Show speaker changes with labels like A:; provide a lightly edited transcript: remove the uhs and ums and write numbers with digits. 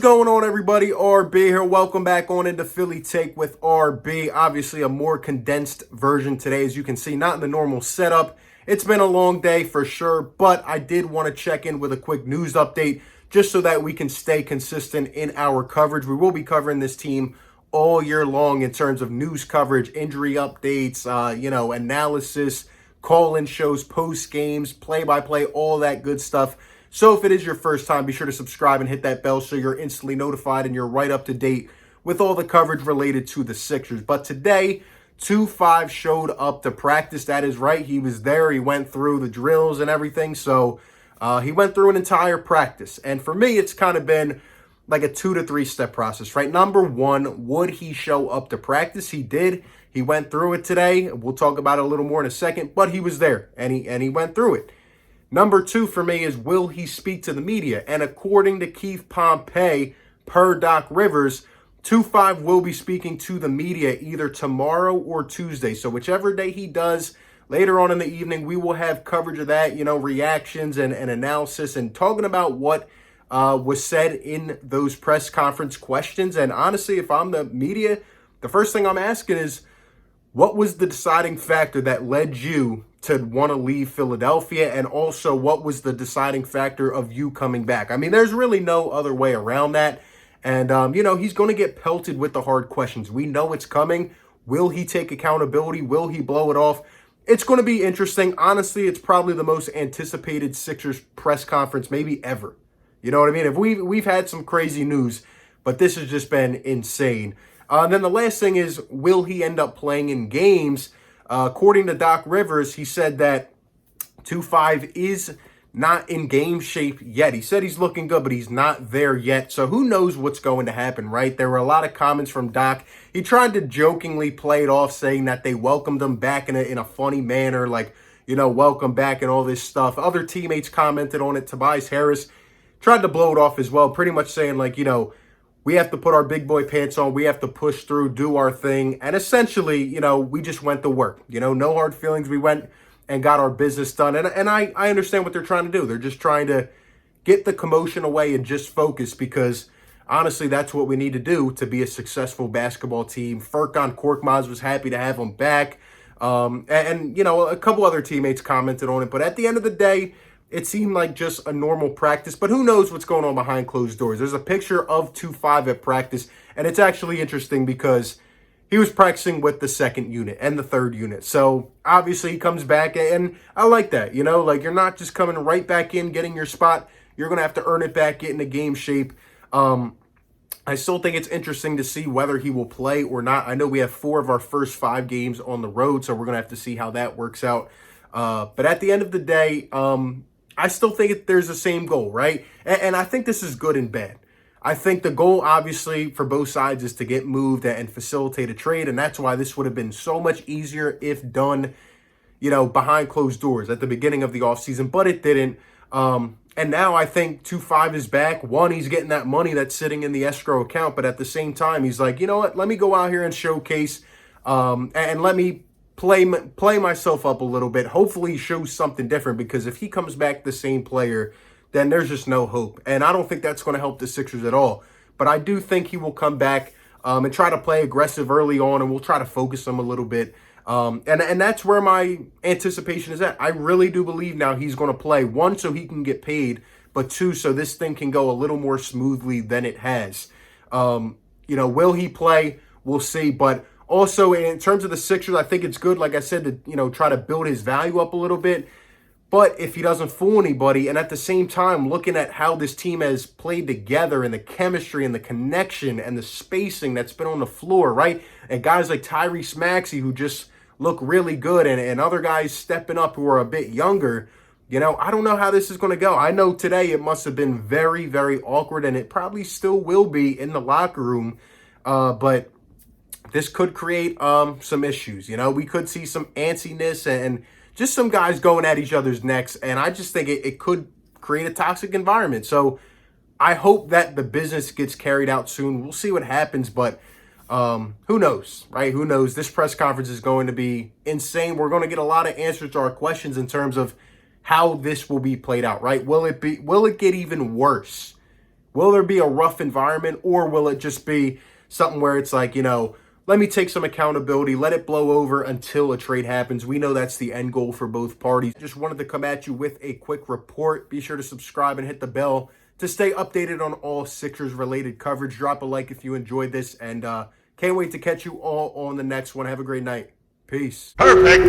A: going on, everybody? RB here. Welcome back on into Philly Take with RB. Obviously, a more condensed version today, as you can see, not in the normal setup. It's been a long day for sure, but I did want to check in with a quick news update just so that we can stay consistent in our coverage. We will be covering this team all year long in terms of news coverage, injury updates, analysis, call-in shows, post games, play-by-play, all that good stuff. So if it is your first time, be sure to subscribe and hit that bell so you're instantly notified and you're right up to date with all the coverage related to the Sixers. But today, 2-5 showed up to practice. That is right. He was there. He went through the drills and everything. So he went through an entire practice. And for me, it's kind of been like a 2 to 3 step process, right? Number one, would he show up to practice? He did. He went through it today. We'll talk about it a little more in a second, but he was there and he went through it. Number two for me is, will he speak to the media? And according to Keith Pompey, per Doc Rivers, 2-5 will be speaking to the media either tomorrow or Tuesday. So whichever day he does, later on in the evening, we will have coverage of that, reactions and analysis and talking about what was said in those press conference questions. And honestly, if I'm the media, the first thing I'm asking is, what was the deciding factor that led you to want to leave Philadelphia? And also, what was the deciding factor of you coming back? I mean, there's really no other way around that. And, he's going to get pelted with the hard questions. We know it's coming. Will he take accountability? Will he blow it off? It's going to be interesting. Honestly, it's probably the most anticipated Sixers press conference maybe ever. You know what I mean? If we've had some crazy news, but this has just been insane. And then the last thing is, will he end up playing in games? According to Doc Rivers, he said that 2-5 is not in game shape yet. He said he's looking good, but he's not there yet. So who knows what's going to happen, right? There were a lot of comments from Doc. He tried to jokingly play it off, saying that they welcomed him back in a funny manner, like, welcome back and all this stuff. Other teammates commented on it. Tobias Harris tried to blow it off as well, pretty much saying, like, we have to put our big boy pants on. We have to push through, do our thing. And essentially, we just went to work. No hard feelings. We went and got our business done. And I understand what they're trying to do. They're just trying to get the commotion away and just focus, because honestly, that's what we need to do to be a successful basketball team. Furkan Korkmaz was happy to have him back. A couple other teammates commented on it. But at the end of the day, it seemed like just a normal practice, but who knows what's going on behind closed doors. There's a picture of 2-5 at practice, and it's actually interesting because he was practicing with the second unit and the third unit. So obviously he comes back, and I like that, like, you're not just coming right back in, getting your spot. You're going to have to earn it back, get into game shape. I still think it's interesting to see whether he will play or not. I know we have 4 of our first 5 games on the road, so we're going to have to see how that works out. But at the end of the day, I still think there's the same goal, right? And I think this is good and bad. I think the goal, obviously, for both sides is to get moved and facilitate a trade. And that's why this would have been so much easier if done, behind closed doors at the beginning of the offseason. But it didn't. And now I think 2-5 is back. One, he's getting that money that's sitting in the escrow account. But at the same time, he's like, you know what? Let me go out here and showcase and let me play myself up a little bit. Hopefully he shows something different, because if he comes back the same player, then there's just no hope. And I don't think that's going to help the Sixers at all. But I do think he will come back and try to play aggressive early on, and we'll try to focus him a little bit. And that's where my anticipation is at. I really do believe now he's going to play, 1, so he can get paid, but 2, so this thing can go a little more smoothly than it has. Will he play? We'll see. But also, in terms of the Sixers, I think it's good, like I said, to, try to build his value up a little bit. But if he doesn't fool anybody, and at the same time, looking at how this team has played together and the chemistry and the connection and the spacing that's been on the floor, right? And guys like Tyrese Maxey, who just look really good, and other guys stepping up who are a bit younger, I don't know how this is going to go. I know today it must have been very, very awkward, and it probably still will be in the locker room. But this could create some issues. We could see some antsiness and just some guys going at each other's necks. And I just think it could create a toxic environment. So I hope that the business gets carried out soon. We'll see what happens. But who knows, right? Who knows? This press conference is going to be insane. We're going to get a lot of answers to our questions in terms of how this will be played out, right? Will it get even worse Will there be a rough environment, or will it just be something where it's like, let me take some accountability, let it blow over until a trade happens? We know that's the end goal for both parties. Just wanted to come at you with a quick report. Be sure to subscribe and hit the bell to stay updated on all Sixers related coverage. Drop a like if you enjoyed this, and can't wait to catch you all on the next one. Have a great night. Peace.
B: Perfect.